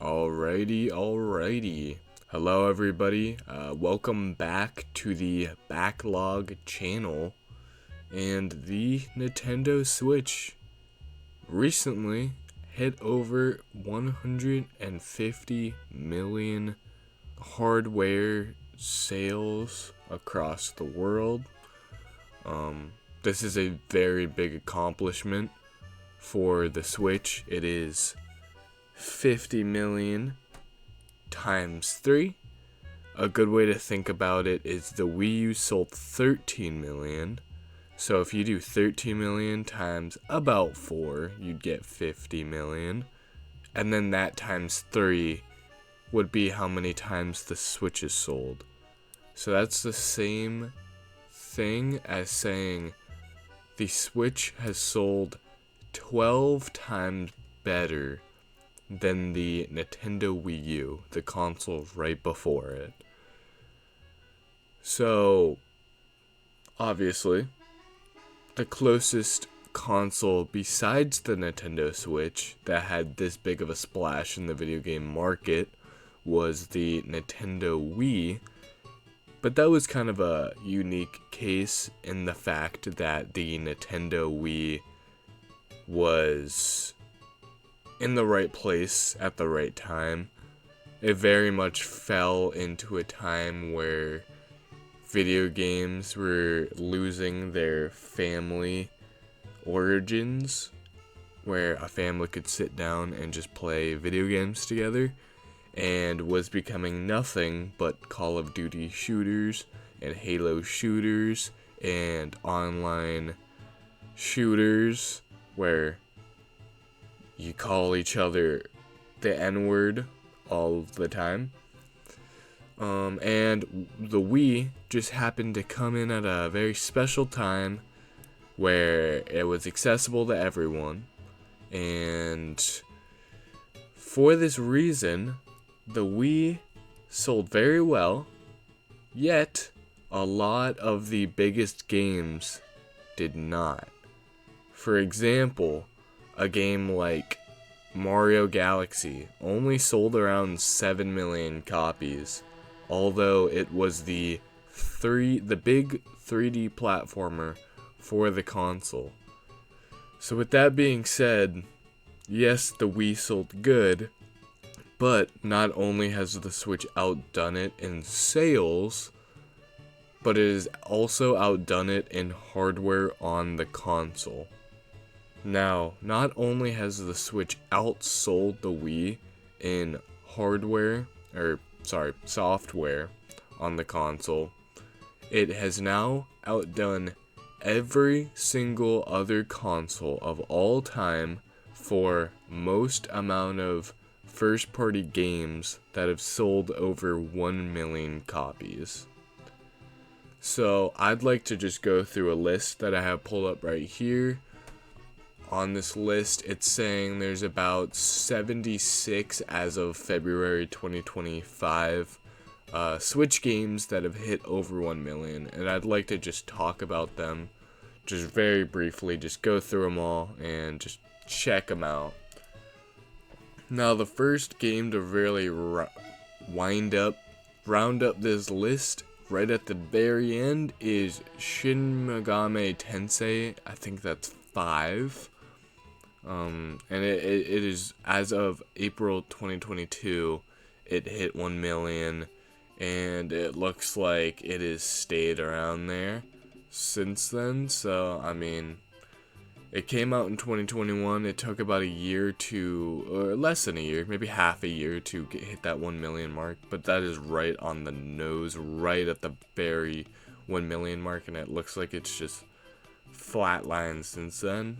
Alrighty. Hello everybody, welcome back to the Backlog channel. And the Nintendo Switch recently hit over 150 million hardware sales across the world. This is a very big accomplishment for the Switch. It is 50 million times 3. A good way to think about it is the Wii U sold 13 million. So if you do 13 million times about 4, you'd get 50 million. And then that times 3 would be how many times the Switch is sold. So that's the same thing as saying the Switch has sold 12 times better than the Nintendo Wii U, the console right before it. So, obviously, the closest console besides the Nintendo Switch that had this big of a splash in the video game market was the Nintendo Wii. But that was kind of a unique case in the fact that the Nintendo Wii was in the right place at the right time. It very much fell into a time where video games were losing their family origins, where a family could sit down and just play video games together, and was becoming nothing but Call of Duty shooters and Halo shooters and online shooters where you call each other the N-word all the time. And the Wii just happened to come in at a very special time where it was accessible to everyone. And for this reason, the Wii sold very well, yet a lot of the biggest games did not. For example, a game like Mario Galaxy only sold around 7 million copies, although it was the big 3D platformer for the console. So with that being said, yes, the Wii sold good, but not only has the Switch outdone it in sales, but it has also outdone it in hardware on the console. Now, not only has the Switch outsold the Wii in software on the console, it has now outdone every single other console of all time for most amount of first-party games that have sold over 1 million copies. So, I'd like to just go through a list that I have pulled up right here. On this list, it's saying there's about 76 as of February 2025 Switch games that have hit over 1 million, and I'd like to just talk about them just very briefly, just go through them all and just check them out. Now, the first game to really round up this list right at the very end is Shin Megami Tensei. I think that's 5. And it is, as of April 2022, it hit 1 million, and it looks like it has stayed around there since then. So, I mean, it came out in 2021. It took about a year or less than a year, maybe half a year to hit that 1 million mark, but that is right on the nose, right at the very 1 million mark, and it looks like it's just flatlined since then.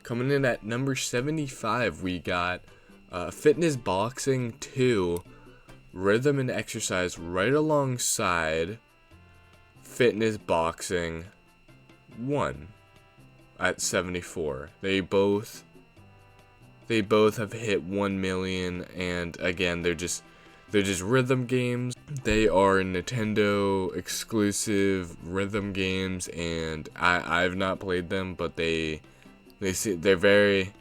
Coming in at number 75, we got Fitness Boxing 2, Rhythm and Exercise, right alongside Fitness Boxing 1 at 74. They both have hit 1 million, and again, they're just rhythm games. They are Nintendo exclusive rhythm games, and I've not played them, but they're very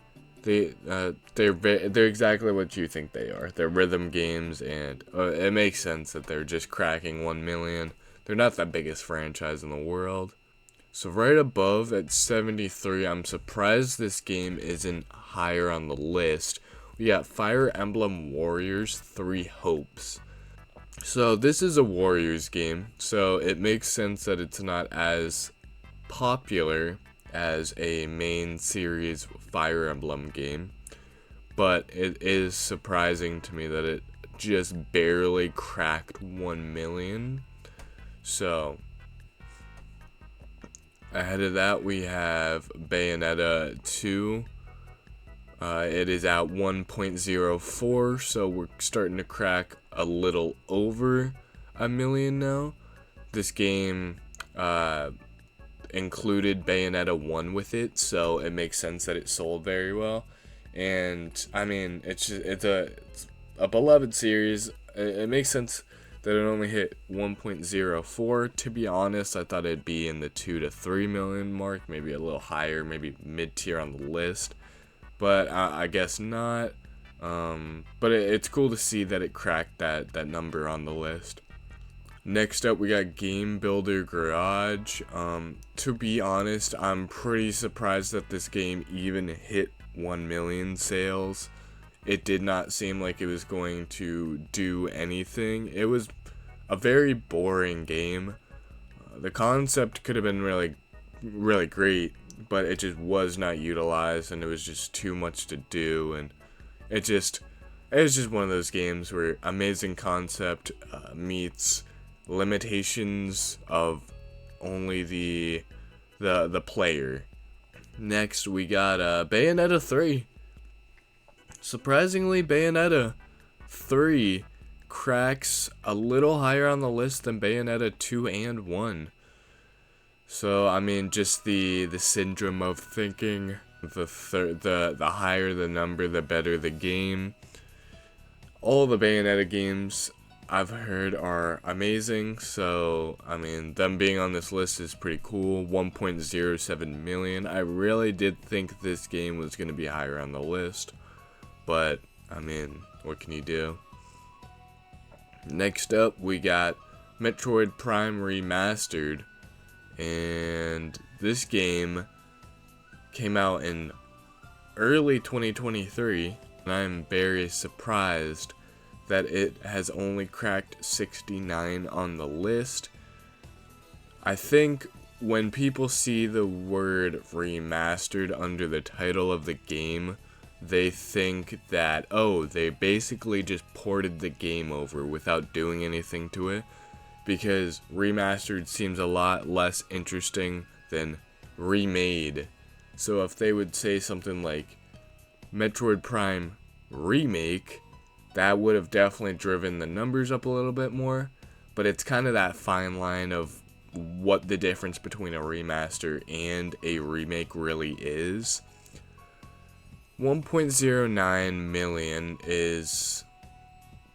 They're exactly what you think they are. They're rhythm games, and it makes sense that they're just cracking 1 million. They're not the biggest franchise in the world. So right above at 73, I'm surprised this game isn't higher on the list. We got Fire Emblem Warriors 3 Hopes. So this is a Warriors game, so it makes sense that it's not as popular as a main series Fire Emblem game, but it is surprising to me that it just barely cracked 1 million. So ahead of that, we have Bayonetta 2. It is at 1.04, so we're starting to crack a little over 1 million now. This game included Bayonetta 1 with it, so it makes sense that it sold very well. And I mean, it's a beloved series. It makes sense that it only hit 1.04. To be honest, I thought it'd be in the 2 to 3 million mark, maybe a little higher, maybe mid-tier on the list, but I guess not. But it's cool to see that it cracked that number on the list. Next up, we got Game Builder Garage. To be honest, I'm pretty surprised that this game even hit 1 million sales. It did not seem like it was going to do anything. It was a very boring game. The concept could have been really, really great, but it just was not utilized, and it was just too much to do, and it was just one of those games where amazing concept meets limitations of only the player. Next, we got Bayonetta 3. Surprisingly, Bayonetta 3 cracks a little higher on the list than Bayonetta 2 and 1. So, I mean, just the syndrome of thinking the higher the number, the better the game. All the Bayonetta games I've heard are amazing, so I mean, them being on this list is pretty cool. 1.07 million. I really did think this game was going to be higher on the list, but I mean, what can you do? Next up, we got Metroid Prime Remastered, and this game came out in early 2023, and I'm very surprised that it has only cracked 69 on the list. I think when people see the word remastered under the title of the game, they think that, oh, they basically just ported the game over without doing anything to it, because remastered seems a lot less interesting than remade. So if they would say something like Metroid Prime Remake, that would have definitely driven the numbers up a little bit more, but it's kind of that fine line of what the difference between a remaster and a remake really is. 1.09 million is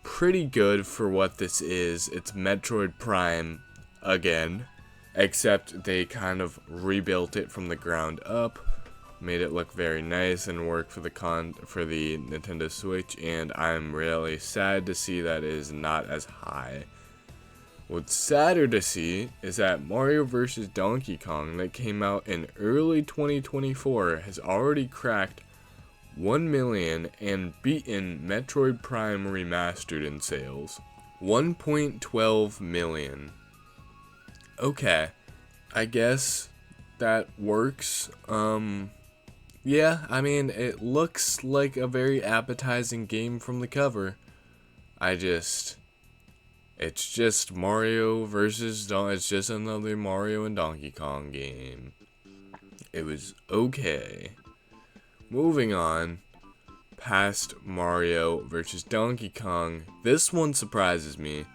pretty good for what this is. It's Metroid Prime again, except they kind of rebuilt it from the ground up, made it look very nice and work for the Nintendo Switch, and I'm really sad to see that it is not as high. What's sadder to see is that Mario vs. Donkey Kong, that came out in early 2024, has already cracked 1 million and beaten Metroid Prime Remastered in sales. 1.12 million. Okay, I guess that works. Yeah, I mean, it looks like a very appetizing game from the cover. It's just Mario versus it's just another Mario and Donkey Kong game. It was okay. Moving on, past Mario versus Donkey Kong, this one surprises me.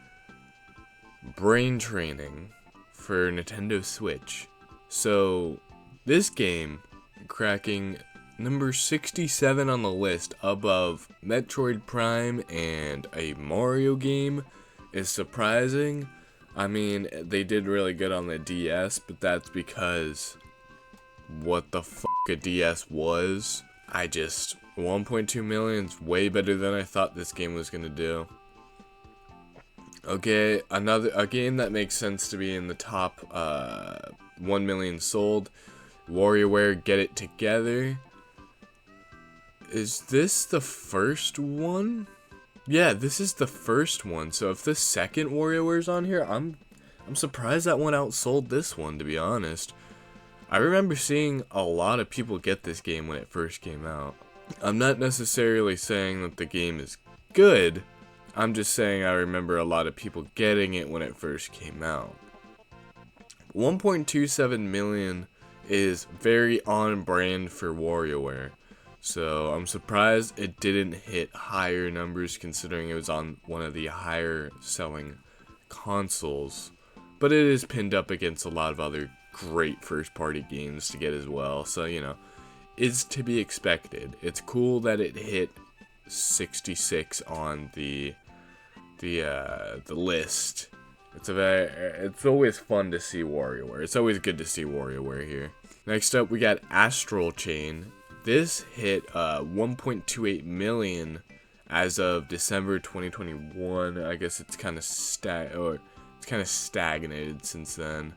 Brain Training for Nintendo Switch. So, this game, cracking number 67 on the list above Metroid Prime and a Mario game, is surprising. I mean, they did really good on the DS, but that's because what the fuck a DS was. 1.2 million is way better than I thought this game was gonna do. Okay, a game that makes sense to be in the top 1 million sold. WarioWare Get It Together. Is this the first one? Yeah, this is the first one. So if the second WarioWare's on here, I'm surprised that one outsold this one, to be honest. I remember seeing a lot of people get this game when it first came out. I'm not necessarily saying that the game is good. I'm just saying I remember a lot of people getting it when it first came out. 1.27 million is very on brand for WarioWare. So I'm surprised it didn't hit higher numbers considering it was on one of the higher selling consoles. But it is pinned up against a lot of other great first party games to get as well. So, you know, it's to be expected. It's cool that it hit 66 on the list. It's always fun to see WarioWare. It's always good to see WarioWare here. Next up, we got Astral Chain. This hit 1.28 million as of December 2021. I guess it's kind of stagnated since then.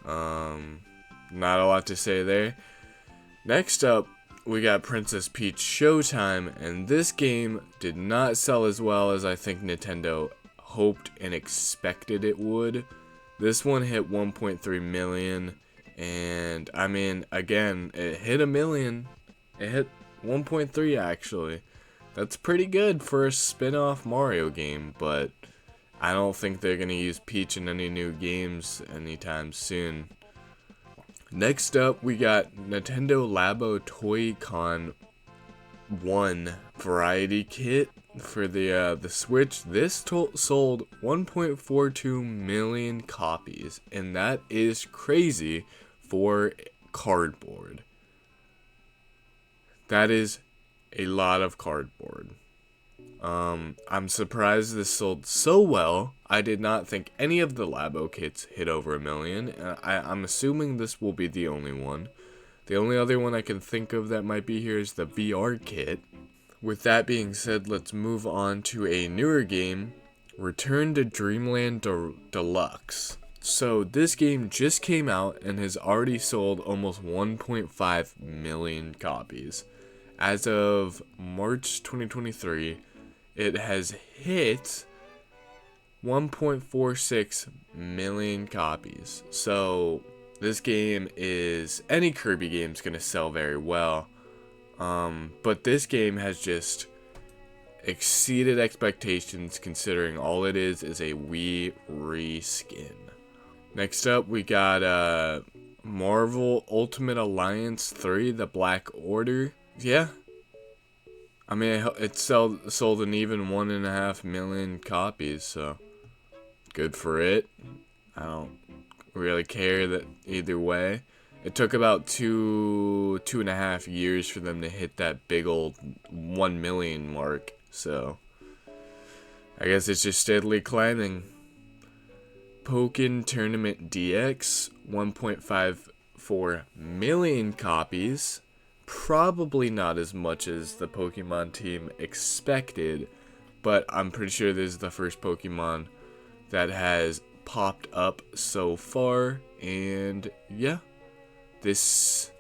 Not a lot to say there. Next up, we got Princess Peach Showtime, and this game did not sell as well as I think Nintendo hoped and expected it would. This one hit 1.3 million, and I mean, again, it hit a million. It hit 1.3 actually. That's pretty good for a spin-off Mario game, but I don't think they're gonna use Peach in any new games anytime soon. Next up, we got Nintendo Labo Toy-Con 1 Variety Kit for the Switch. This sold 1.42 million copies, and that is crazy for cardboard. That is a lot of cardboard. I'm surprised this sold so well. I did not think any of the Labo kits hit over a million. I'm assuming this will be the only one. The only other one I can think of that might be here is the VR kit. With that being said, let's move on to a newer game, Return to Dreamland Deluxe. So this game just came out and has already sold almost 1.5 million copies. As of March 2023, it has hit 1.46 million copies. So this game is, any Kirby game is going to sell very well. But this game has just exceeded expectations considering all it is a Wii reskin. Next up, we got Marvel Ultimate Alliance 3, The Black Order. Yeah. I mean, it sold an even 1.5 million copies, so good for it. I don't really care that either way. It took about 2.5 years for them to hit that big old 1 million mark, so I guess it's just steadily climbing. Pokken Tournament DX, 1.54 million copies. Probably not as much as the Pokemon team expected, but I'm pretty sure this is the first Pokemon that has popped up so far, and yeah, this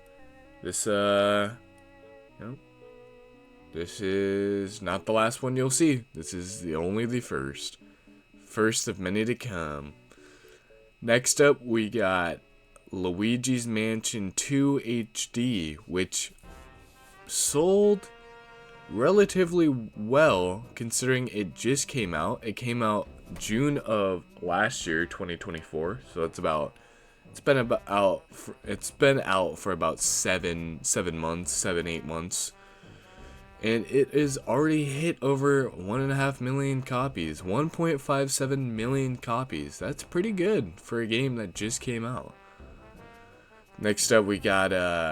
is not the last one you'll see. This is only the first of many to come. Next up, we got Luigi's Mansion 2 HD, which sold relatively well considering it just came out. It came out June of last year, 2024. So it's been out for about 8 months. And it is already hit over 1.5 million copies, 1.57 million copies. That's pretty good for a game that just came out. Next up, we got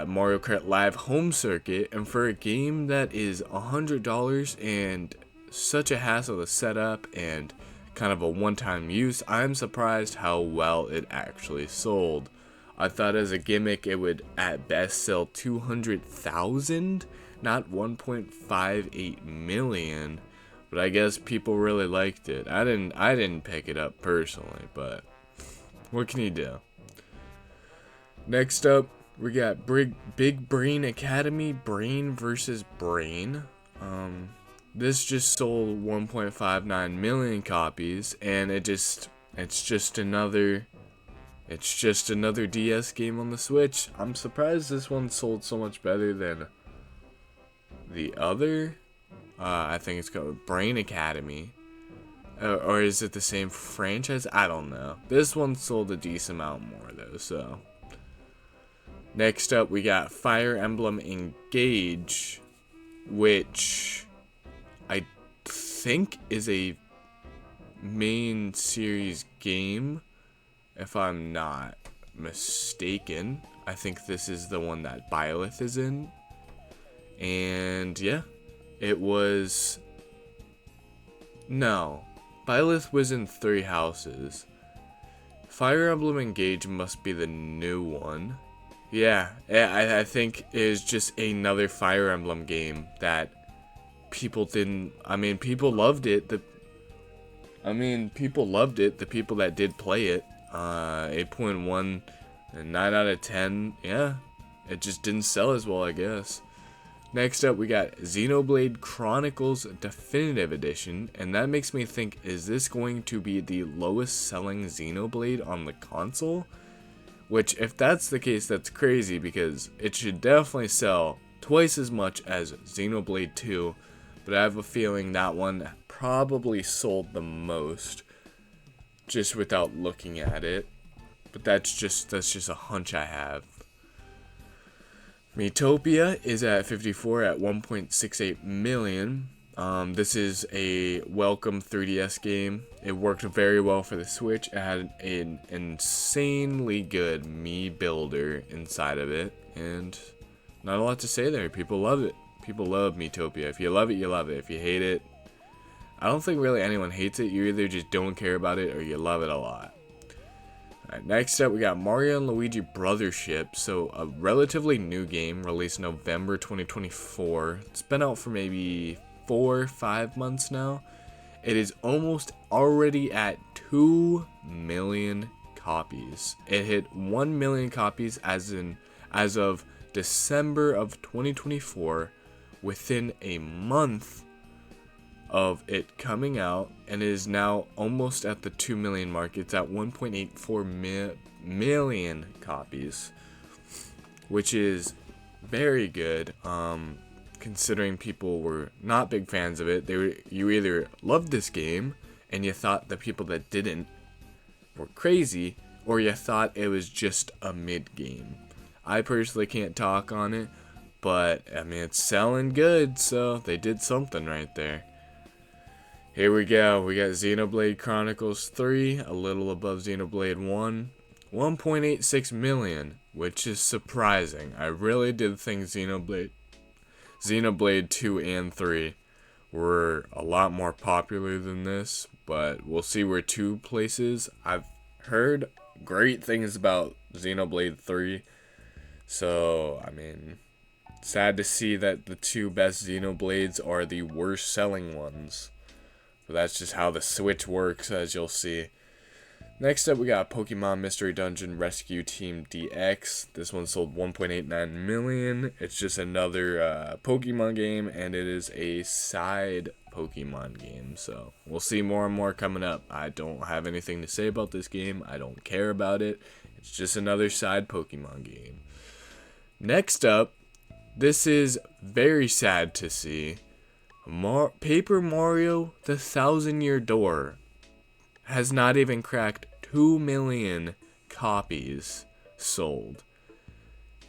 Mario Kart Live Home Circuit, and for a game that is $100 and such a hassle to set up and kind of a one-time use, I'm surprised how well it actually sold. I thought as a gimmick it would at best sell 200,000, not 1.58 million, but I guess people really liked it. I didn't pick it up personally, but what can you do? Next up, we got Big Brain Academy, Brain versus Brain. This just sold 1.59 million copies, and it's just another DS game on the Switch. I'm surprised this one sold so much better than the other. I think it's called Brain Academy. Or is it the same franchise? I don't know. This one sold a decent amount more though, so. Next up, we got Fire Emblem Engage, which I think is a main series game, if I'm not mistaken. I think this is the one that Byleth is in. And yeah, it was... No, Byleth was in Three Houses. Fire Emblem Engage must be the new one. Yeah, I think it is just another Fire Emblem game that people didn't... I mean, people loved it. People loved it. The people that did play it. 8.1 and 9 out of 10. Yeah, it just didn't sell as well, I guess. Next up, we got Xenoblade Chronicles Definitive Edition, and that makes me think, is this going to be the lowest selling Xenoblade on the console? Which, if that's the case, that's crazy, because it should definitely sell twice as much as Xenoblade 2, but I have a feeling that one probably sold the most, just without looking at it. But that's just a hunch I have. Miitopia is at 54 at 1.68 million. This is a welcome 3DS game. It worked very well for the Switch. It had an insanely good Mii builder inside of it, and not a lot to say there. People love it. People love Miitopia. If you love it, you love it. If you hate it, I don't think really anyone hates it. You either just don't care about it or you love it a lot. Alright, next up we got Mario and Luigi Brothership. So a relatively new game, released November 2024. It's been out for maybe 4 or 5 months now. It is almost already at 2 million copies. It hit 1 million copies as of December of 2024, within a month of it coming out, and it is now almost at the 2 million mark. It's at 1.84 million copies, which is very good, considering people were not big fans of it. You either loved this game and you thought the people that didn't were crazy, or you thought it was just a mid game. I personally can't talk on it, but I mean, it's selling good, so they did something right there. Here we go. We got Xenoblade Chronicles 3, a little above Xenoblade 1. 1.86 million, which is surprising. I really did think Xenoblade 2 and 3 were a lot more popular than this, but we'll see where 2 places. I've heard great things about Xenoblade 3, so, I mean, sad to see that the 2 best Xenoblades are the worst selling ones. But that's just how the Switch works, as you'll see. Next up, we got Pokemon Mystery Dungeon Rescue Team DX. This one sold 1.89 million. It's just another Pokemon game, and it is a side Pokemon game. So we'll see more and more coming up. I don't have anything to say about this game. I don't care about it. It's just another side Pokemon game. Next up, this is very sad to see. Paper Mario The Thousand Year Door has not even cracked 2 million copies sold.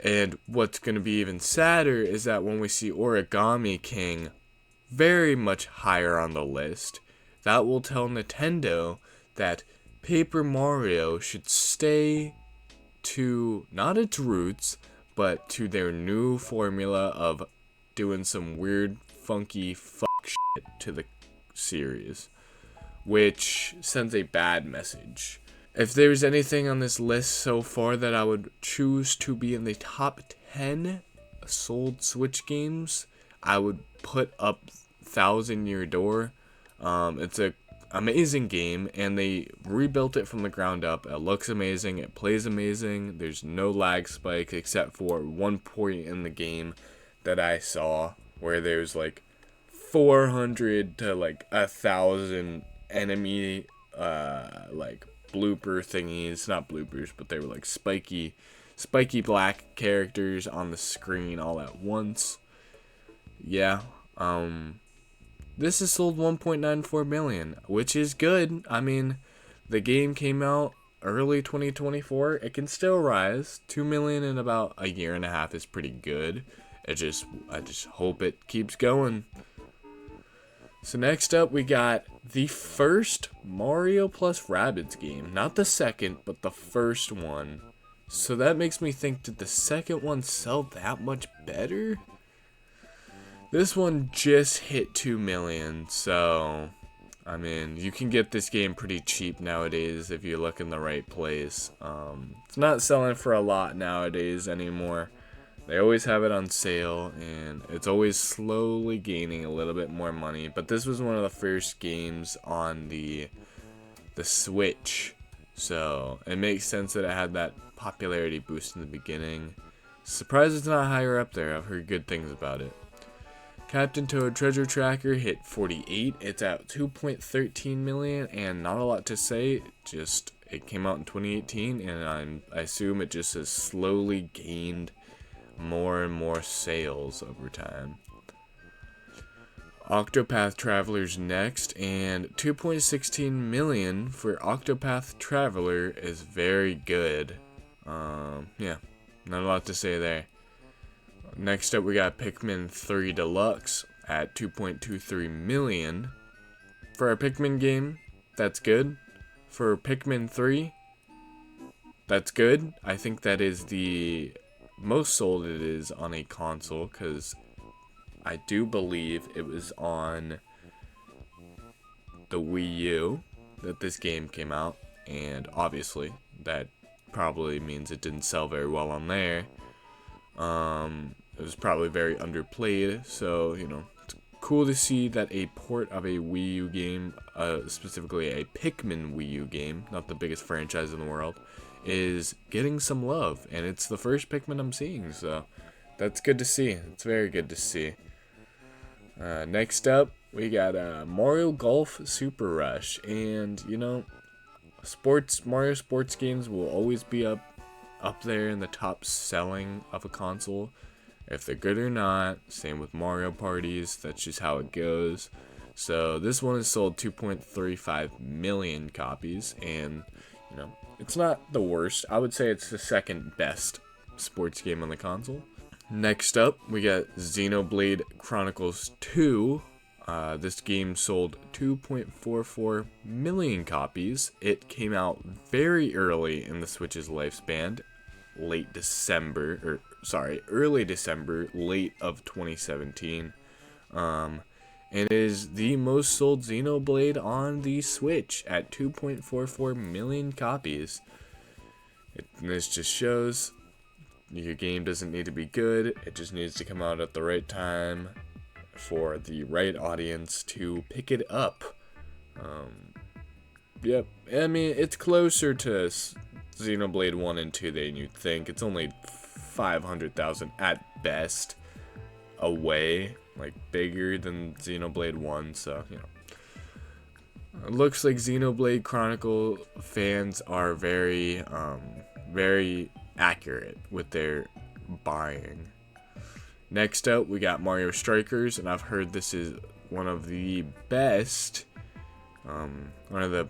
And what's going to be even sadder is that when we see Origami King very much higher on the list, that will tell Nintendo that Paper Mario should stay to not its roots, but to their new formula of doing some weird, funky fuck shit to the series, which sends a bad message. If there's anything on this list so far that I would choose to be in the top 10 sold Switch games, I would put up Thousand Year Door. It's a amazing game, and they rebuilt it from the ground up. It looks amazing. It plays amazing. There's no lag spike except for one point in the game that I saw where there's like 400 to like 1,000 enemy like blooper thingies, not bloopers, but they were like spiky black characters on the screen all at once. Yeah. This has sold 1.94 million, which is good. I mean, the game came out early 2024. It can still rise. 2 million in about a year and a half is pretty good. I just hope it keeps going. So next up, we got the first Mario plus Rabbids game. Not the second, but the first one. So that makes me think, did the second one sell that much better? This one just hit 2 million, so, I mean, you can get this game pretty cheap nowadays if you look in the right place. It's not selling for a lot nowadays anymore. They always have it on sale, and it's always slowly gaining a little bit more money. But this was one of the first games on the Switch, so it makes sense that it had that popularity boost in the beginning. Surprised it's not higher up there. I've heard good things about it. Captain Toad Treasure Tracker hit 48. It's at 2.13 million, and not a lot to say. Just it came out in 2018, and I assume it just has slowly gained more and more sales over time. Octopath Traveler's next, and 2.16 million for Octopath Traveler is very good. Yeah, not a lot to say there. Next up, we got Pikmin 3 Deluxe at 2.23 million. For a Pikmin game, that's good. For Pikmin 3, that's good. I think that is the most sold it is on a console, because I do believe it was on the Wii U that this game came out, and obviously that probably means it didn't sell very well on there. It was probably very underplayed, so, you know, it's cool to see that a port of a Wii U game, specifically a Pikmin Wii U game, not the biggest franchise in the world, is getting some love, and it's the first Pikmin I'm seeing, so that's good to see. It's very good to see. Next up, we got Mario Golf Super Rush, and, you know, Mario sports games will always be up there in the top selling of a console, if they're good or not. Same with Mario parties, that's just how it goes. So this one has sold 2.35 million copies, and, you know, it's not the worst. I would say it's the second best sports game on the console. Next up, we got Xenoblade Chronicles 2. This game sold 2.44 million copies. It came out very early in the Switch's lifespan, early December, late of 2017. And it is the most sold Xenoblade on the Switch at 2.44 million copies. This just shows your game doesn't need to be good, it just needs to come out at the right time for the right audience to pick it up. Yep, I mean, it's closer to Xenoblade 1 and 2 than you'd think. It's only 500,000 at best away, like bigger than Xenoblade 1, so, you know. It looks like Xenoblade Chronicle fans are very accurate with their buying. Next up, we got Mario Strikers, and I've heard this is one of the best, one of the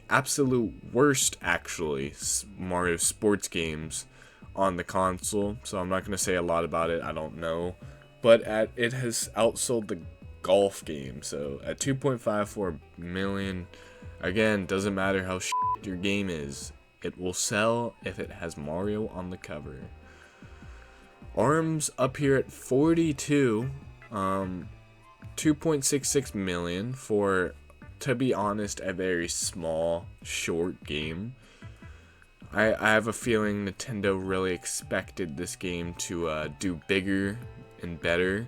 absolute worst, actually, Mario sports games on the console, so I'm not going to say a lot about it, I don't know, but it has outsold the golf game, so at 2.54 million, again, doesn't matter how shit your game is, it will sell if it has Mario on the cover. ARMS up here at 42, 2.66 million for, to be honest, a very small, short game. I have a feeling Nintendo really expected this game to do bigger and better,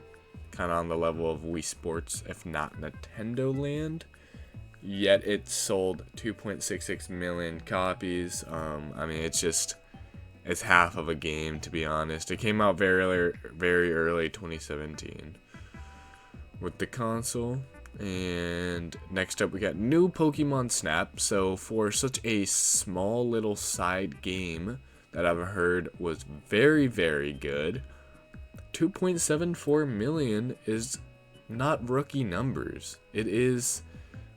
kind of on the level of Wii Sports, if not Nintendo Land. Yet it sold 2.66 million copies. I mean, it's half of a game, to be honest. It came out very early 2017 with the console. And next up we got new Pokemon Snap. So for such a small little side game that I've heard was very, very good, 2.74 million is not rookie numbers. It is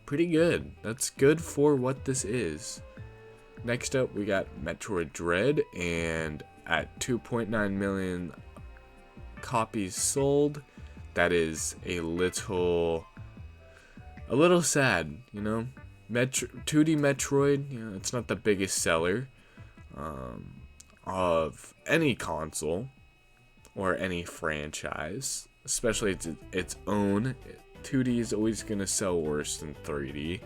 pretty good. That's good for what this is. Next up we got Metroid Dread, and at 2.9 million copies sold, that is a little sad, you know. 2D Metroid, you know, it's not the biggest seller of any console or any franchise, especially its own. 2D is always going to sell worse than 3D.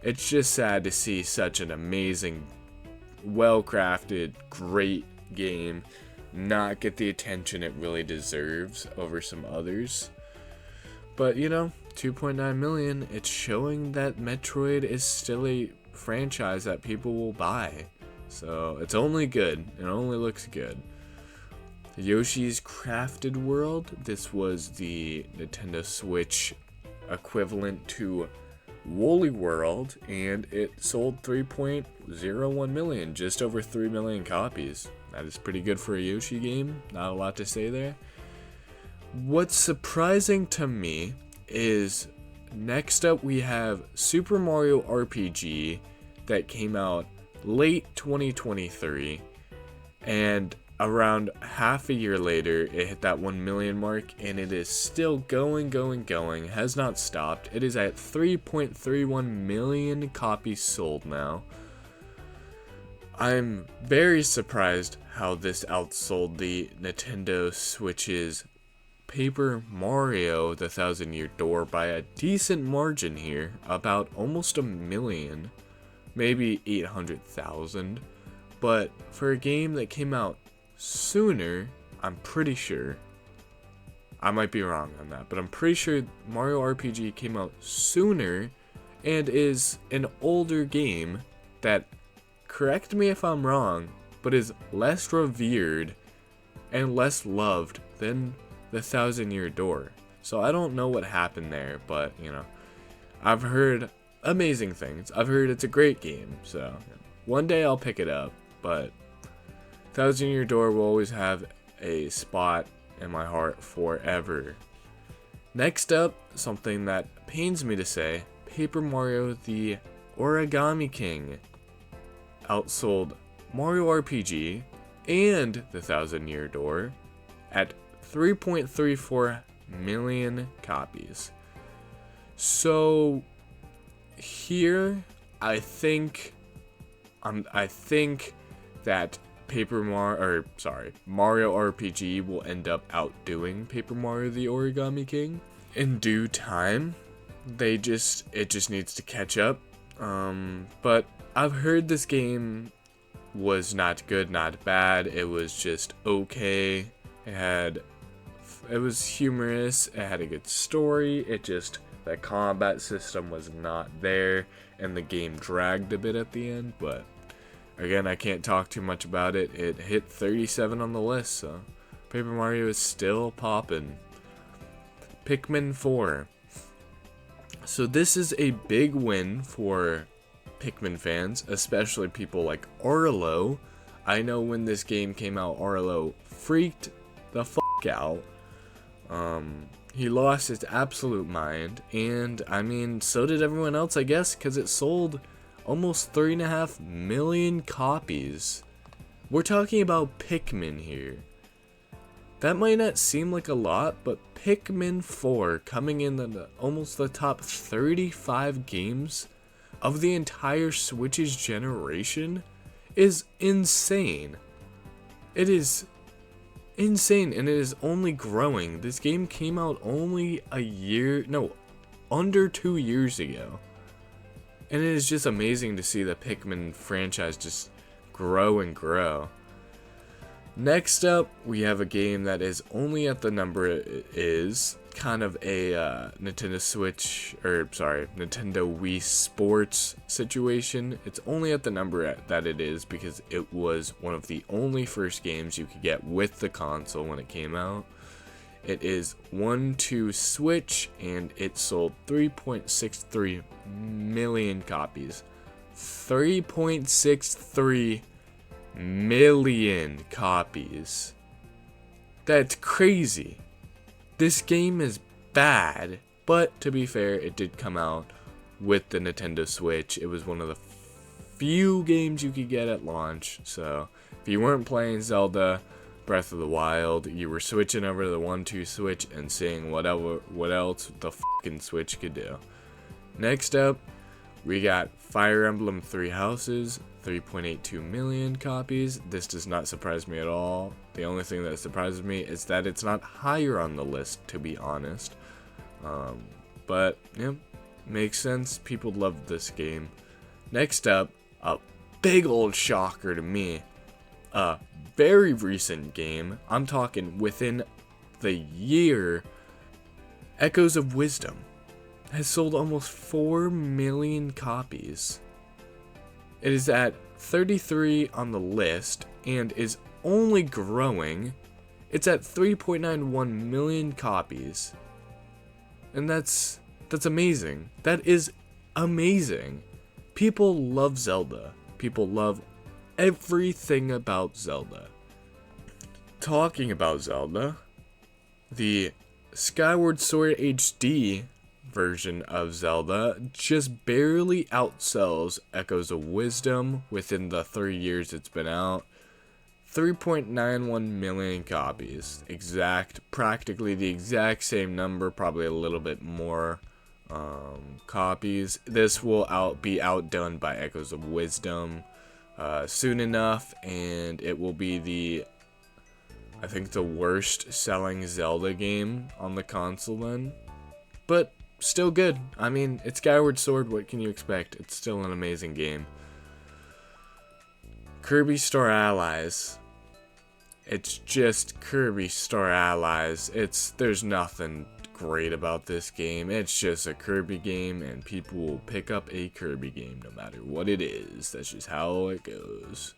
It's just sad to see such an amazing, well-crafted, great game not get the attention it really deserves over some others. But, you know, 2.9 million, it's showing that Metroid is still a franchise that people will buy. So, it's only good. It only looks good. Yoshi's Crafted World. This was the Nintendo Switch equivalent to Woolly World, and it sold 3.01 million, just over 3 million copies. That is pretty good for a Yoshi game. Not a lot to say there. What's surprising to me is next up we have Super Mario RPG that came out late 2023, and around half a year later it hit that 1 million mark, and it is still going, has not stopped. It is at 3.31 million copies sold now. I'm very surprised how this outsold the Nintendo Switch's Paper Mario The Thousand Year Door by a decent margin here, about almost a million, maybe 800,000. But for a game that came out sooner, I'm pretty sure, I might be wrong on that, but I'm pretty sure Mario RPG came out sooner and is an older game that, correct me if I'm wrong, but is less revered and less loved than The Thousand Year Door. So I don't know what happened there, but, you know, I've heard amazing things. I've heard it's a great game, so one day I'll pick it up, but Thousand Year Door will always have a spot in my heart forever. Next up, something that pains me to say, Paper Mario the Origami King outsold Mario RPG and The Thousand Year Door at 3.34 million copies. So here, I think that Mario RPG will end up outdoing Paper Mario the Origami King in due time. It just needs to catch up. But I've heard this game was not good, not bad. It was just okay. It was humorous. It had a good story. The combat system was not there, and the game dragged a bit at the end. But again, I can't talk too much about it. It hit 37 on the list, so Paper Mario is still popping. Pikmin 4. So this is a big win for Pikmin fans, especially people like Arlo. I know when this game came out, Arlo freaked the fuck out. He lost his absolute mind, and I mean, so did everyone else, I guess, because it sold almost 3.5 million copies. We're talking about Pikmin here. That might not seem like a lot, but Pikmin 4 coming in almost the top 35 games of the entire Switch's generation is insane. It is insane, and it is only growing. This game came out only under 2 years ago. And it is just amazing to see the Pikmin franchise just grow and grow. Next up, we have a game that is only at the number it is, kind of a Nintendo Wii Sports situation. It's only at the number that it is because it was one of the only first games you could get with the console when it came out. It is 1-2 Switch, and it sold 3.63 million copies. 3.63 million copies. That's crazy. This game is bad, but to be fair, it did come out with the Nintendo Switch. It was one of the few games you could get at launch, so if you weren't playing Zelda Breath of the Wild, you were switching over to the 1-2 Switch and seeing what else the fucking Switch could do. Next up, we got Fire Emblem Three Houses, 3.82 million copies. This does not surprise me at all. The only thing that surprises me is that it's not higher on the list, to be honest. But, yeah, makes sense. People love this game. Next up, a big old shocker to me. A very recent game. I'm talking within the year. Echoes of Wisdom has sold almost 4 million copies. It is at 33 on the list and is only growing. It's at 3.91 million copies. And that's amazing. That is amazing. People love Zelda. People love everything about Zelda. Talking about Zelda, the Skyward Sword HD version of Zelda just barely outsells Echoes of Wisdom within the 3 years it's been out. 3.91 million copies. Practically the exact same number, probably a little bit more copies. This will be outdone by Echoes of Wisdom soon enough, and it will be I think the worst selling Zelda game on the console then. But still good. I mean, it's Skyward Sword, what can you expect? It's still an amazing game. Kirby Star Allies. It's just Kirby Star Allies. There's nothing great about this game. It's just a Kirby game, and people will pick up a Kirby game no matter what it is. That's just how it goes.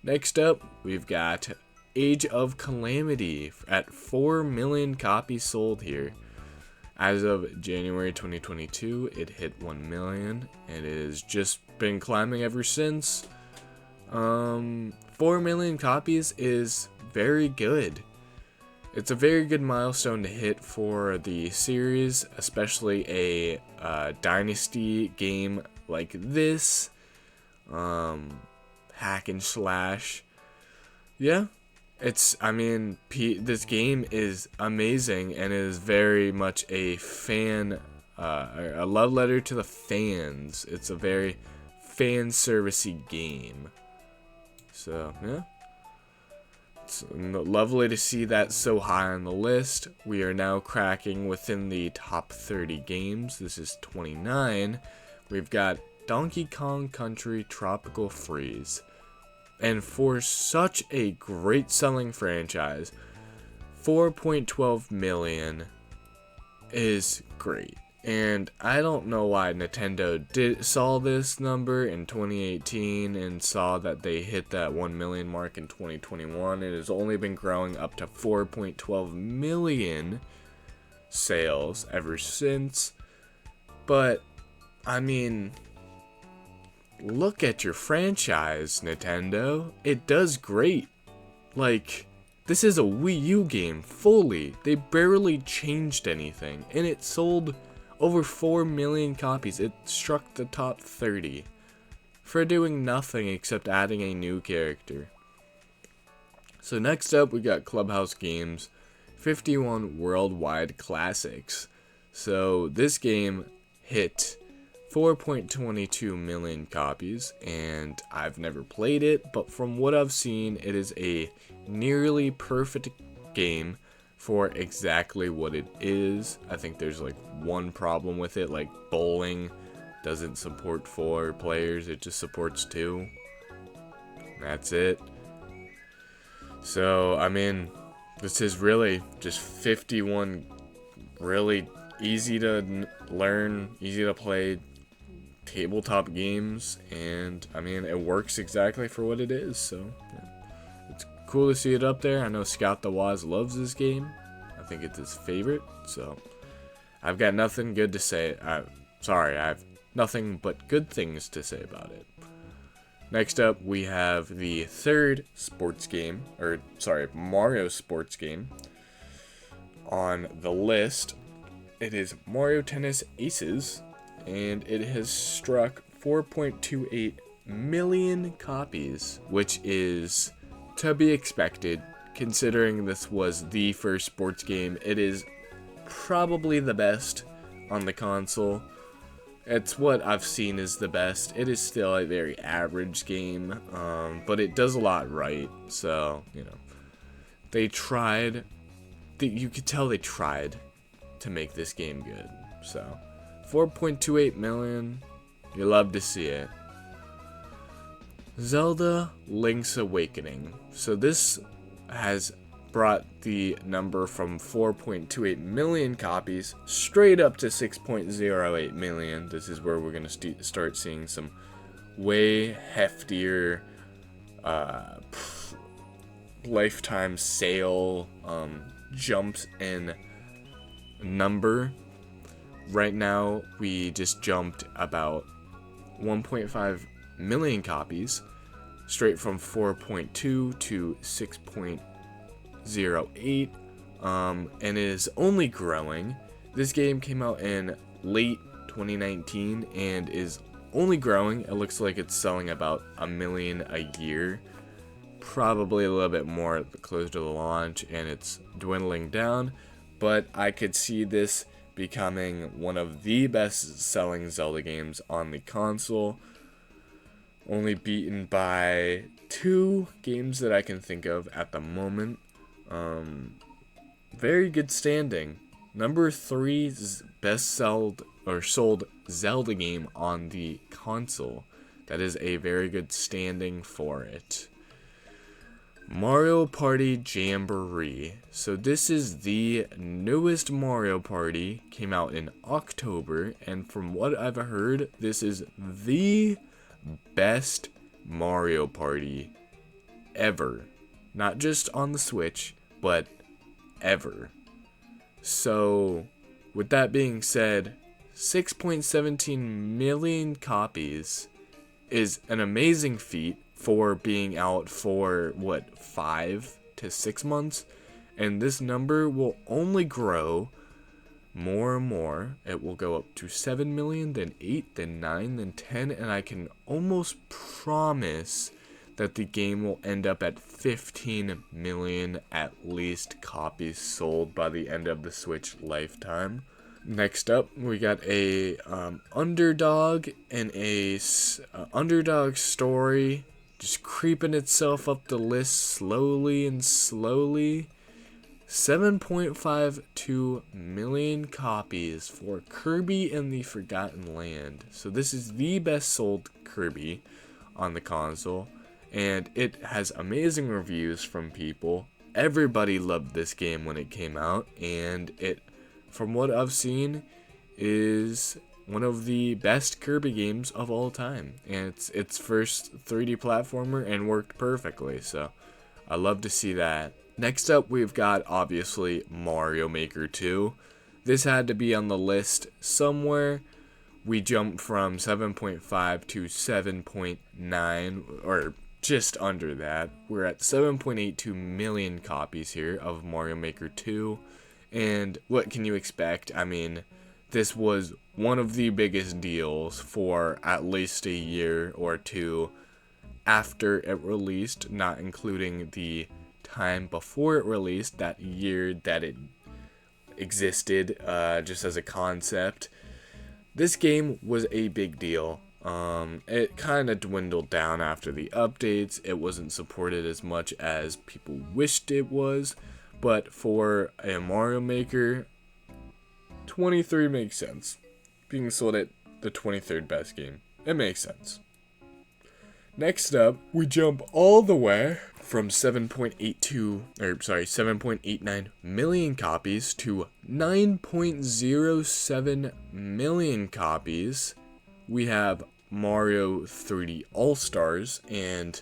Next up, we've got Age of Calamity at 4 million copies sold here. As of January 2022, it hit 1 million, and it has just been climbing ever since. 4 million copies is very good. It's a very good milestone to hit for the series, especially a Dynasty game like this. Hack and slash. Yeah. This game is amazing and is very much a a love letter to the fans. It's a very fan servicey game. So, yeah. It's lovely to see that so high on the list. We are now cracking within the top 30 games. This is 29. We've got Donkey Kong Country Tropical Freeze. And for such a great selling franchise, 4.12 million is great. And I don't know why Nintendo saw this number in 2018 and saw that they hit that 1 million mark in 2021. It has only been growing up to 4.12 million sales ever since. But, I mean, look at your franchise, Nintendo. It does great. Like, this is a Wii U game fully. They barely changed anything, and it sold over 4 million copies. It struck the top 30 for doing nothing except adding a new character. So next up, we got Clubhouse Games 51 Worldwide Classics. So this game hit 4.22 million copies, and I've never played it, but from what I've seen, it is a nearly perfect game for exactly what it is. I think there's like one problem with it, like bowling doesn't support 4 players, it just supports 2. That's it. So, I mean, this is really just 51 really easy to learn, easy to play tabletop games, and I mean, it works exactly for what it is. So, yeah. It's cool to see it up there. I know Scout the Waz loves this game. I think it's his favorite, so I've got nothing good to say. I have nothing but good things to say about it. Next up, we have the third sports game, Mario sports game on the list. It is Mario Tennis Aces, and it has struck 4.28 million copies, which is to be expected considering this was the first sports game. It is probably the best on the console. It's what I've seen is the best. It is still a very average game, but it does a lot right. So, you know, they tried. You could tell they tried to make this game good. So, 4.28 million. You love to see it. Zelda Link's Awakening. So this has brought the number from 4.28 million copies straight up to 6.08 million. This is where we're going to start seeing some way heftier lifetime sale jumps in number. Right now, we just jumped about 1.5 million copies, straight from 4.2 to 6.08, and it is only growing. This game came out in late 2019 and is only growing. It looks like it's selling about 1 million a year, probably a little bit more closer to the launch, and it's dwindling down, but I could see this becoming one of the best selling Zelda games on the console, only beaten by 2 games that I can think of at the moment. Very good standing. Number 3's best sold Zelda game on the console. That is a very good standing for it. Mario Party Jamboree. So this is the newest Mario Party. Came out in October, and from what I've heard, this is the best Mario Party ever. Not just on the Switch, but ever. So, with that being said, 6.17 million copies is an amazing feat for being out for, 5 to 6 months? And this number will only grow more and more. It will go up to 7 million, then 8, then 9, then 10, and I can almost promise that the game will end up at 15 million at least copies sold by the end of the Switch lifetime. Next up, we got a underdog and a underdog story just creeping itself up the list slowly and slowly. 7.52 million copies for Kirby and the Forgotten Land. So this is the best sold Kirby on the console, and it has amazing reviews from people. Everybody loved this game when it came out, and it, from what I've seen, is one of the best Kirby games of all time. And it's its first 3D platformer and worked perfectly, so I love to see that. Next up, we've got, obviously, Mario Maker 2. This had to be on the list somewhere. We jumped from 7.5 to 7.9, or just under that. We're at 7.82 million copies here of Mario Maker 2. And what can you expect? I mean, this was one of the biggest deals for at least a year or two after it released, not including the time before it released, that year that it existed just as a concept. This game was a big deal. It kind of dwindled down after the updates. It wasn't supported as much as people wished it was, but for a Mario Maker, 23 makes sense. Being sold at the 23rd best game, it makes sense. Next up, we jump all the way from 7.89 million copies to 9.07 million copies. We have Mario 3D All-Stars, and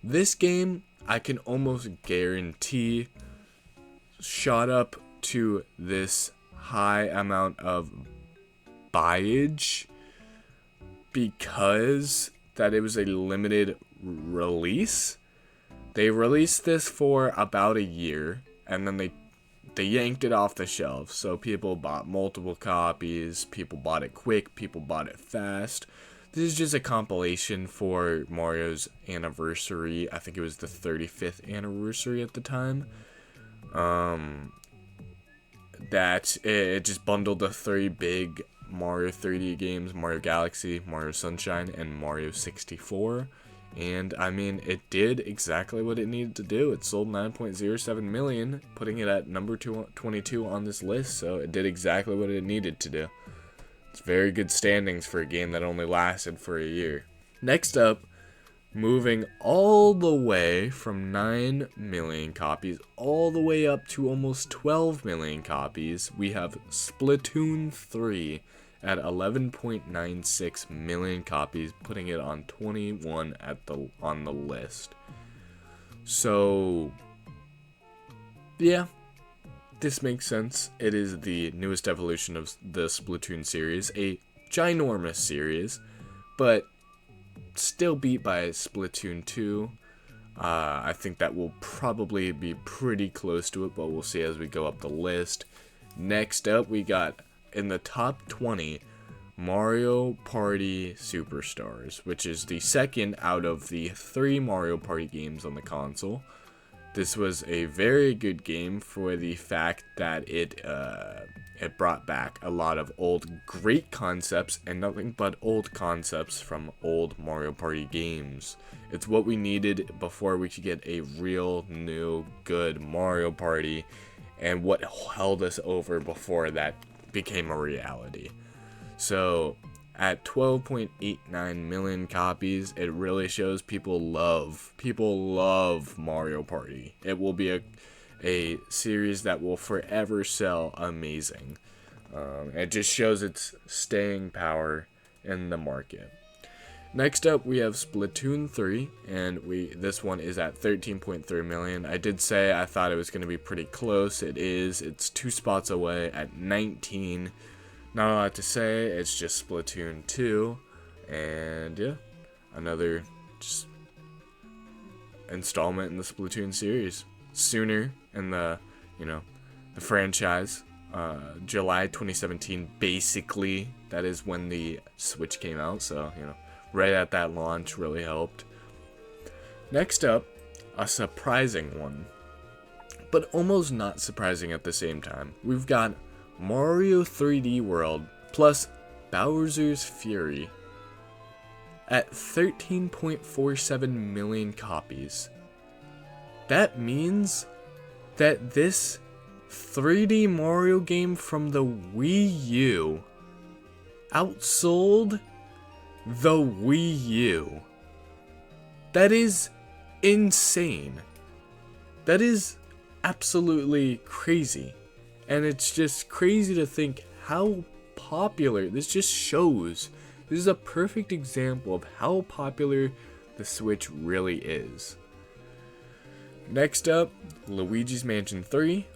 this game, I can almost guarantee, shot up to this high amount of buyage because that it was a limited release. They released this for about a year, and then they yanked it off the shelf. So people bought multiple copies, people bought it quick, people bought it fast. This is just a compilation for Mario's anniversary. I think it was the 35th anniversary at the time. That it just bundled the 3 big Mario 3D games: Mario Galaxy, Mario Sunshine, and Mario 64. And I mean, it did exactly what it needed to do. It sold 9.07 million, putting it at number 22 on this list. So it did exactly what it needed to do. It's very good standings for a game that only lasted for a year. Next up, moving all the way from 9 million copies all the way up to almost 12 million copies, we have Splatoon 3 at 11.96 million copies, putting it on 21 on the list. So, yeah, this makes sense. It is the newest evolution of the Splatoon series, a ginormous series, but still beat by Splatoon 2. I think that will probably be pretty close to it, but we'll see as we go up the list. Next up, we got in the top 20 Mario Party Superstars, which is the second out of the 3 Mario Party games on the console. This was a very good game for the fact that it brought back a lot of old great concepts and nothing but old concepts from old Mario Party games. It's what we needed before we could get a real new good Mario Party, and what held us over before that became a reality. So at 12.89 million copies, it really shows people love Mario Party. It will be a series that will forever sell amazing. It just shows its staying power in the market. Next up, we have Splatoon 3, and this one is at 13.3 million. I did say I thought it was going to be pretty close. It is. It's 2 spots away at 19. Not a lot to say. It's just Splatoon 2, and yeah, another just installment in the Splatoon series. Sooner in the franchise, July 2017, basically. That is when the Switch came out, so right at that launch really helped. Next up, a surprising one, but almost not surprising at the same time. We've got Mario 3D World plus Bowser's Fury at 13.47 million copies. That means that this 3D Mario game from the Wii U outsold the Wii U. That is insane. That is absolutely crazy. And it's just crazy to think how popular this just shows. This is a perfect example of how popular the Switch really is. Next up, Luigi's Mansion 3.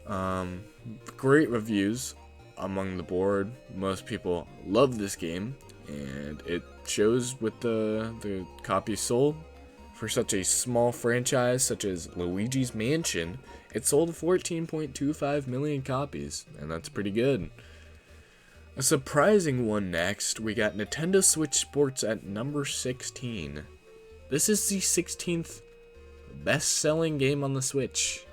Great reviews among the board. Most people love this game, and it shows with the copies sold. For such a small franchise such as Luigi's Mansion, it sold 14.25 million copies, and that's pretty good. A surprising one next, we got Nintendo Switch Sports at number 16. This is the 16th best-selling game on the Switch.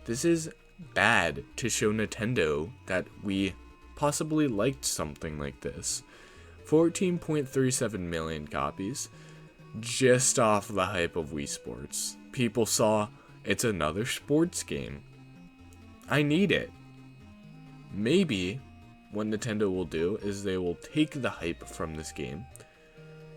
This is bad to show Nintendo that we possibly liked something like this. 14.37 million copies, just off the hype of Wii Sports. People saw it's another sports game. I need it. Maybe what Nintendo will do is they will take the hype from this game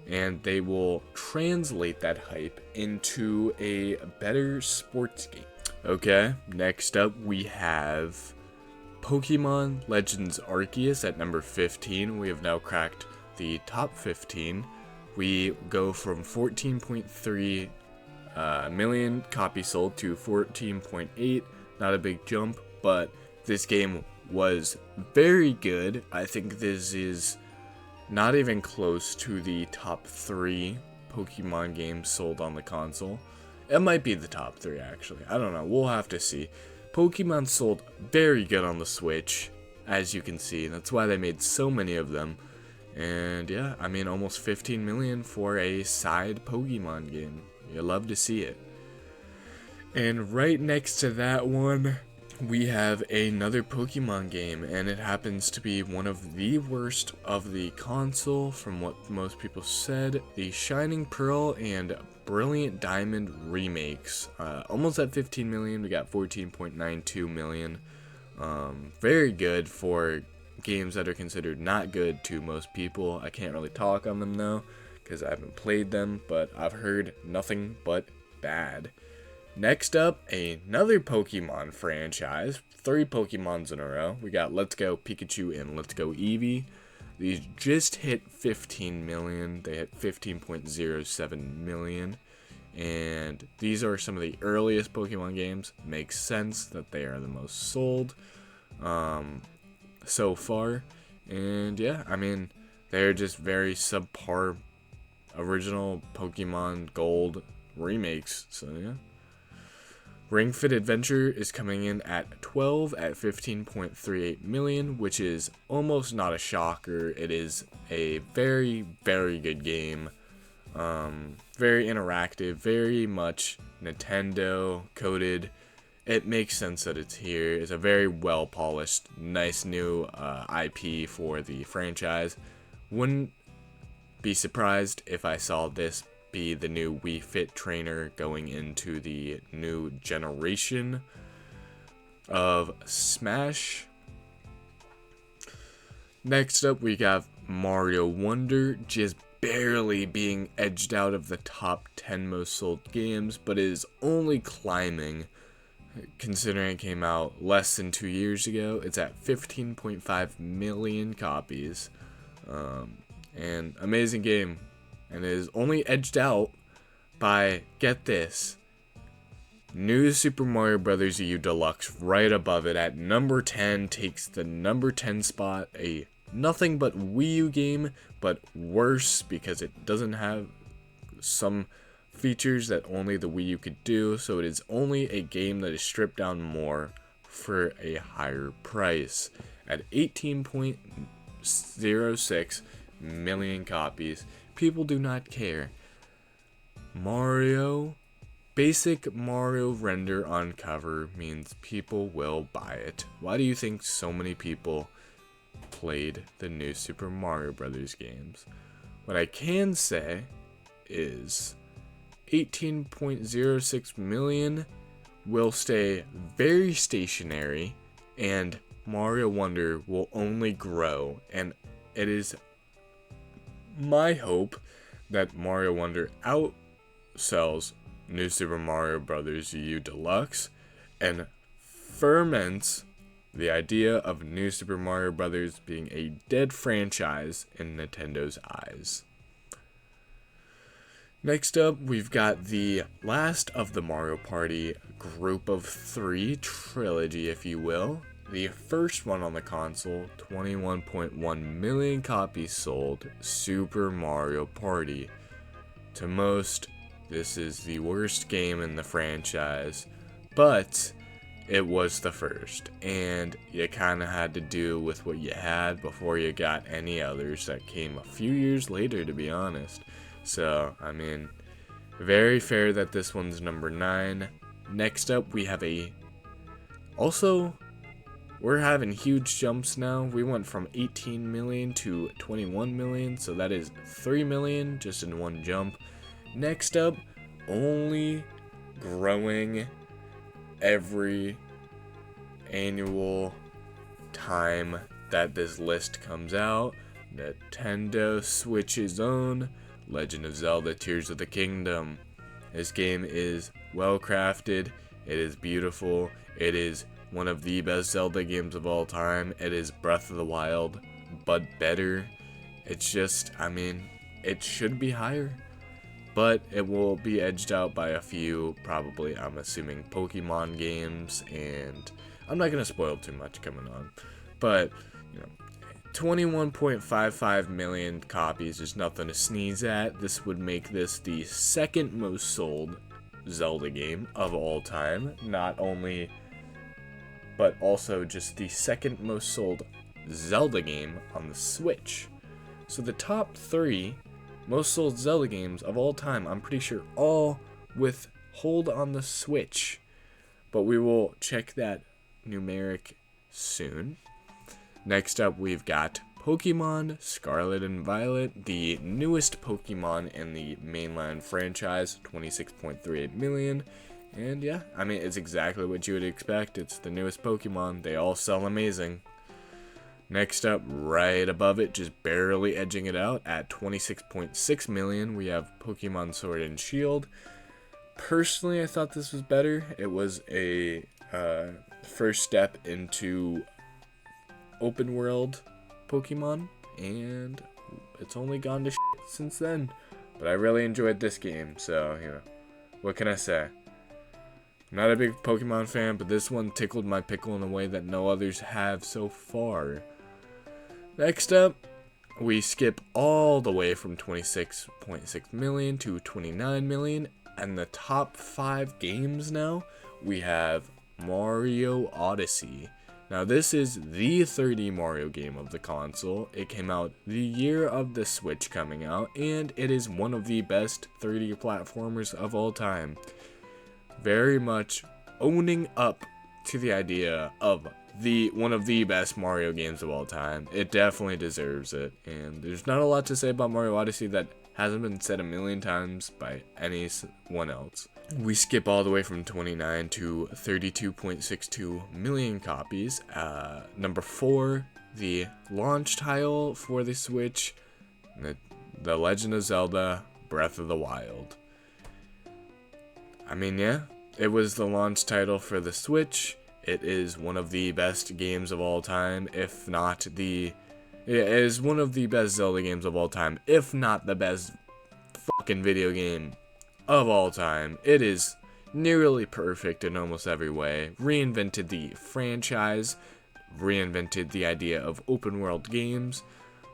and they will translate that hype into a better sports game. Okay, next up we have Pokemon Legends Arceus at number 15. We have now cracked the top 15. We go from 14.3 million copies sold to 14.8. Not a big jump, but this game was very good. I think this is not even close to the top 3 Pokemon games sold on the console. It might be the top 3 actually. I don't know. We'll have to see. Pokemon sold very good on the Switch, as you can see. That's why they made so many of them. And yeah, I mean, almost 15 million for a side Pokemon game. You love to see it. And right next to that one, we have another Pokemon game, and it happens to be one of the worst of the console from what most people said. The Shining Pearl and Brilliant Diamond remakes. Almost at 15 million, we got 14.92 million. Very good for games that are considered not good to most people. I can't really talk on them though, because I haven't played them, but I've heard nothing but bad. Next up, another Pokemon franchise. 3 Pokemons in a row. We got Let's Go Pikachu and Let's Go Eevee. These just hit 15 million. They hit 15.07 million. And these are some of the earliest Pokemon games. Makes sense that they are the most sold so far. And yeah, I mean, they're just very subpar original Pokemon Gold remakes. So yeah. Ring Fit Adventure is coming in at 12 at 15.38 million, which is almost not a shocker. It is a very, very good game. Very interactive, very much Nintendo coded. It makes sense that it's here. It's a very well polished, nice new IP for the franchise. Wouldn't be surprised if I saw this be the new Wii Fit trainer going into the new generation of Smash. Next up, we have Mario Wonder, just barely being edged out of the top 10 most sold games, but is only climbing considering it came out less than 2 years ago. It's at 15.5 million copies. And amazing game. And it is only edged out by, get this, New Super Mario Bros. U Deluxe right above it at number 10, takes the number 10 spot. A nothing but Wii U game, but worse because it doesn't have some features that only the Wii U could do. So it is only a game that is stripped down more for a higher price at 18.06 million copies. People do not care. Basic Mario render on cover means people will buy it. Why do you think so many people played the new Super Mario Bros. Games? What I can say is 18.06 million will stay very stationary, and Mario Wonder will only grow, and it is my hope that Mario Wonder outsells New Super Mario Bros. U Deluxe and ferments the idea of New Super Mario Bros. Being a dead franchise in Nintendo's eyes. Next up, we've got the last of the Mario Party group of 3 trilogy, if you will. The first one on the console, 21.1 million copies sold, Super Mario Party. To most, this is the worst game in the franchise, but it was the first, and you kind of had to do with what you had before you got any others that came a few years later, to be honest. So, I mean, very fair that this one's number 9. Next up, we have we're having huge jumps now. We went from 18 million to 21 million, so that is 3 million just in one jump. Next up, only growing every annual time that this list comes out, Nintendo Switch's own Legend of Zelda Tears of the Kingdom. This game is well crafted, it is beautiful, it is one of the best Zelda games of all time. It is Breath of the Wild, but better. It's just, I mean, it should be higher, but it will be edged out by a few, probably, I'm assuming, Pokemon games, and I'm not going to spoil too much coming on, but, you know, 21.55 million copies is nothing to sneeze at. This would make this the second most sold Zelda game of all time, not only, but also just the second most sold Zelda game on the Switch. So the top 3 most sold Zelda games of all time, I'm pretty sure all with hold on the Switch. But we will check that numeric soon. Next up, we've got Pokemon Scarlet and Violet, the newest Pokemon in the mainline franchise, 26.38 million. And yeah, I mean, it's exactly what you would expect. It's the newest Pokemon. They all sell amazing. Next up, right above it, just barely edging it out at 26.6 million, we have Pokemon Sword and Shield. Personally, I thought this was better. It was a first step into open world Pokemon, and it's only gone to shit since then. But I really enjoyed this game, so, you know, what can I say? I'm not a big Pokemon fan, but this one tickled my pickle in a way that no others have so far. Next up, we skip all the way from 26.6 million to 29 million, and the top 5 games now, we have Mario Odyssey. Now this is the 3D Mario game of the console. It came out the year of the Switch coming out, and it is one of the best 3D platformers of all time. Very much owning up to the idea of one of the best Mario games of all time. It definitely deserves it, and there's not a lot to say about Mario Odyssey that hasn't been said a million times by anyone else. We skip all the way from 29 to 32.62 million copies. Number 4, the launch title for the Switch, The Legend of Zelda Breath of the Wild. I mean, yeah, it was the launch title for the Switch. It is one of the best games of all time, if not the... It is one of the best Zelda games of all time, if not the best fucking video game of all time. It is nearly perfect in almost every way. Reinvented the franchise, reinvented the idea of open world games,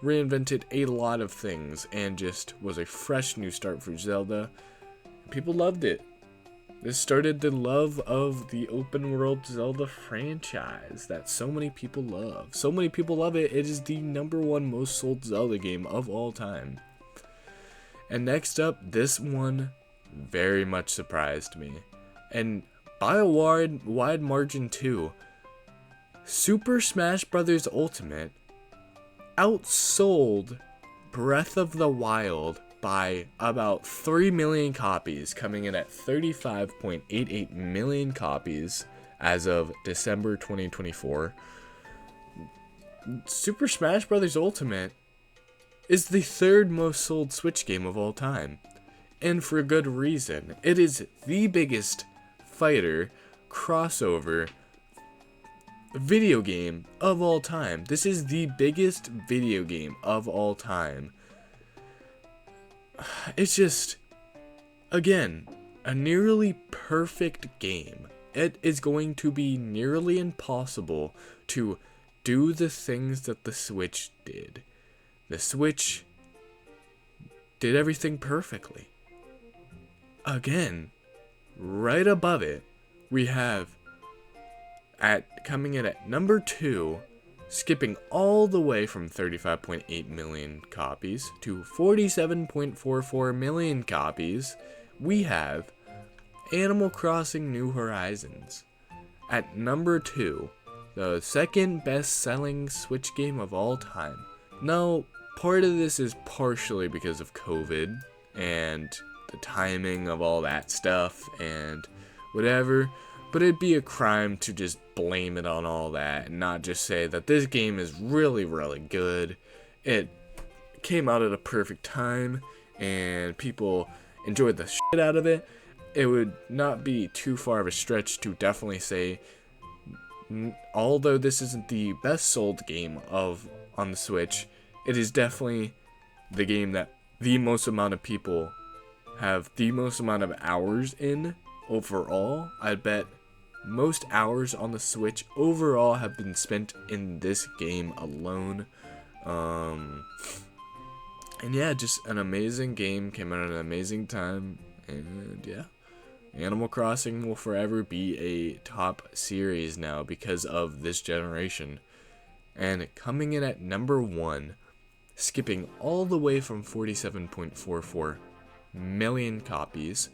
reinvented a lot of things, and just was a fresh new start for Zelda. People loved it. This started the love of the open world Zelda franchise that so many people love. So many people love it, it is the #1 most sold Zelda game of all time. And next up, this one very much surprised me. And by a wide margin too. Super Smash Bros. Ultimate outsold Breath of the Wild by about 3 million copies, coming in at 35.88 million copies as of December 2024. Super Smash Bros. Ultimate is the 3rd most sold Switch game of all time. And for good reason. It is the biggest fighter crossover video game of all time. This is the biggest video game of all time. It's just, again, a nearly perfect game. It is going to be nearly impossible to do the things that the Switch did. The Switch did everything perfectly. Again, right above it, we have coming in at number 2, skipping all the way from 35.8 million copies to 47.44 million copies, we have Animal Crossing New Horizons. At number 2, the second best-selling Switch game of all time. Now, part of this is partially because of COVID and the timing of all that stuff and whatever, but it'd be a crime to just blame it on all that and not just say that this game is really, really good. It came out at a perfect time, and people enjoyed the shit out of it, it would not be too far of a stretch to definitely say, although this isn't the best sold game on the Switch, it is definitely the game that the most amount of people have the most amount of hours in overall. I bet most hours on the Switch overall have been spent in this game alone. And yeah, just an amazing game, came out at an amazing time, and yeah. Animal Crossing will forever be a top series now because of this generation. And coming in at number 1, skipping all the way from 47.44 million copies,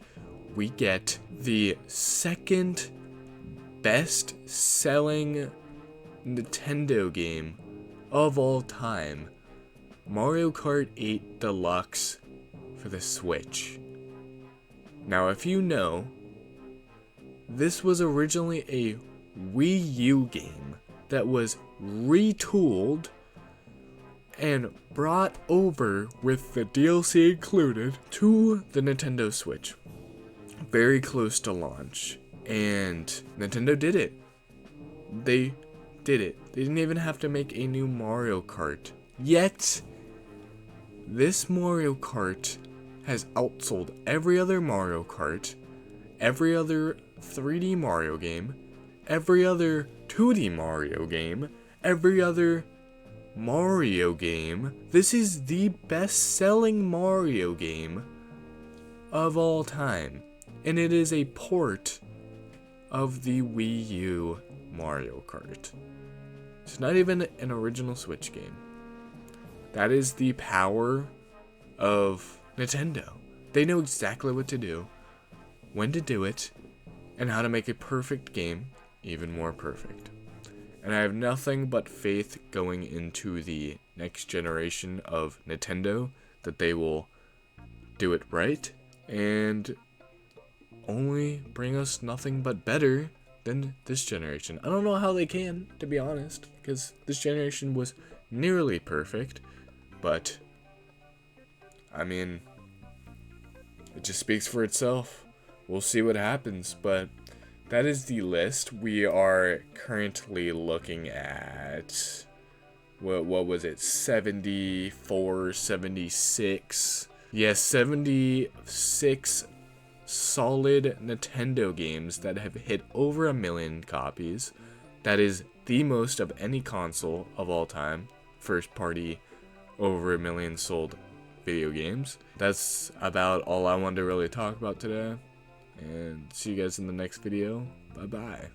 we get the second best selling Nintendo game of all time, Mario Kart 8 Deluxe for the Switch. Now, if you know, this was originally a Wii U game that was retooled and brought over with the DLC included to the Nintendo Switch. Very close to launch. And Nintendo did it. They did it. They didn't even have to make a new Mario Kart. Yet, this Mario Kart has outsold every other Mario Kart, every other 3D Mario game, every other 2D Mario game, every other Mario game. This is the best-selling Mario game of all time, and it is a port of the Wii U Mario Kart. It's not even an original Switch game. That is the power of Nintendo. They know exactly what to do, when to do it, and how to make a perfect game even more perfect. And I have nothing but faith going into the next generation of Nintendo that they will do it right and only bring us nothing but better than this generation. I don't know how they can, to be honest, because this generation was nearly perfect, but I mean, it just speaks for itself. We'll see what happens, but that is the list. We are currently looking at, what was it, 74, 76? Yes, 76 solid Nintendo games that have hit over 1 million copies. That is the most of any console of all time. First party, over 1 million sold video games. That's about all I wanted to really talk about today. And see you guys in the next video. Bye bye.